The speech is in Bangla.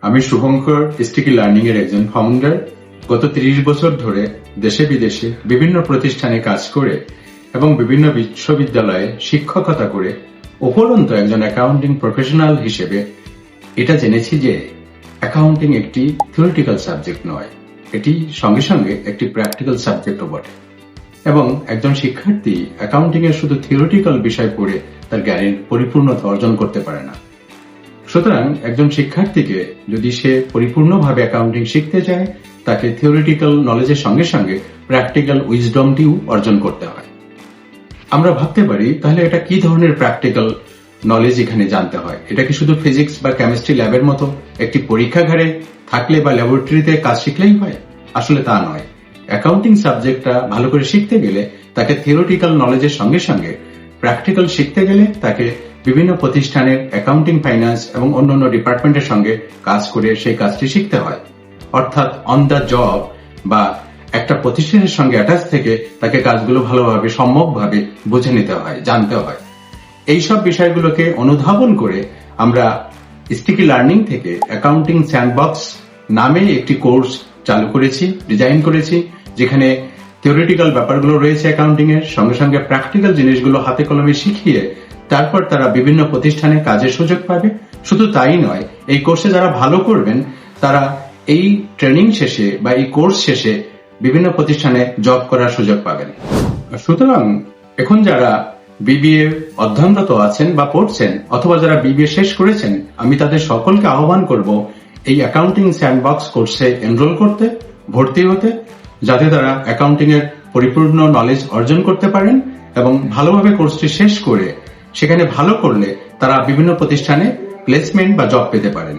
আমি শুভঙ্কর স্টিকি লার্নিং এর একজন ফাউন্ডার। গত 30 বছর ধরে দেশে বিদেশে বিভিন্ন প্রতিষ্ঠানে কাজ করে এবং বিভিন্ন বিশ্ববিদ্যালয়ে শিক্ষকতা করে উপরন্তু একজন অ্যাকাউন্টিং প্রফেশনাল হিসেবে এটা জেনেছি যে অ্যাকাউন্টিং একটি থিওরিটিক্যাল সাবজেক্ট নয়, এটি সঙ্গে সঙ্গে একটি প্র্যাকটিক্যাল সাবজেক্টও বটে। এবং একজন শিক্ষার্থী অ্যাকাউন্টিং এর শুধু থিওরিটিক্যাল বিষয় পড়ে তার জ্ঞানের পরিপূর্ণতা অর্জন করতে পারে না। সুতরাং একজন শিক্ষার্থীকে যদি সে পরিপূর্ণভাবে অ্যাকাউন্টিং শিখতে চায়, তাকে থিওরিটিক্যাল নলেজের সঙ্গে সঙ্গে প্র্যাকটিক্যাল উইজডমটিও অর্জন করতে হয়। আমরা ভাবতে পারি তাহলে এটা কি ধরনের প্র্যাকটিক্যাল নলেজ এখানে জানতে হয়? এটা কি শুধু ফিজিক্স বা কেমিস্ট্রি ল্যাবের মতো একটি পরীক্ষাগারে থাকলে বা ল্যাবরেটরিতে কাজ শিখলেই হয়? আসলে তা নয়। অ্যাকাউন্টিং সাবজেক্টটা ভালো করে শিখতে গেলে তাকে থিওরিটিক্যাল নলেজের সঙ্গে সঙ্গে প্র্যাকটিক্যাল শিখতে গেলে তাকে বিভিন্ন প্রতিষ্ঠানের অ্যাকাউন্টিং, ফাইন্যান্স এবং অন্যান্য ডিপার্টমেন্টের সঙ্গে কাজ করে সেই কাজটি শিখতে হয়। অর্থাৎ অন দ্য জব বা একটা প্রতিষ্ঠানের সঙ্গে অ্যাটাচ থেকে তাকে কাজগুলো ভালোভাবে সম্যকভাবে বুঝে নিতে হয়, জানতে হয়। এইসব বিষয়গুলোকে অনুধাবন করে আমরা স্টিকি লার্নিং থেকে অ্যাকাউন্টিং স্যান্ডবক্স নামে একটি কোর্স চালু করেছি, ডিজাইন করেছি, যেখানে থিওরিটিক্যাল ব্যাপারগুলো রয়েছে অ্যাকাউন্টিং এর সঙ্গে সঙ্গে প্র্যাকটিক্যাল জিনিসগুলো হাতে কলমে শিখিয়ে তারপর তারা বিভিন্ন প্রতিষ্ঠানে কাজের সুযোগ পাবে। শুধু তাই নয়, এই কোর্সে যারা ভালো করবেন তারা এই ট্রেনিং শেষে বা এই কোর্স শেষে বিভিন্ন প্রতিষ্ঠানে জব করার সুযোগ পাবেন। সুতরাং এখন যারা বিবিএ অধ্যয়নরত আছেন বা পড়ছেন অথবা যারা বিবিএ শেষ করেছেন, আমি তাদের সকলকে আহ্বান করব এই অ্যাকাউন্টিং স্যান্ডবক্স কোর্সে এনরোল করতে, ভর্তি হতে, যাতে তারা অ্যাকাউন্টিং এর পরিপূর্ণ নলেজ অর্জন করতে পারেন এবং ভালোভাবে কোর্সটি শেষ করে সেখানে ভালো করলে তারা বিভিন্ন প্রতিষ্ঠানে প্লেসমেন্ট বা জব পেতে পারেন।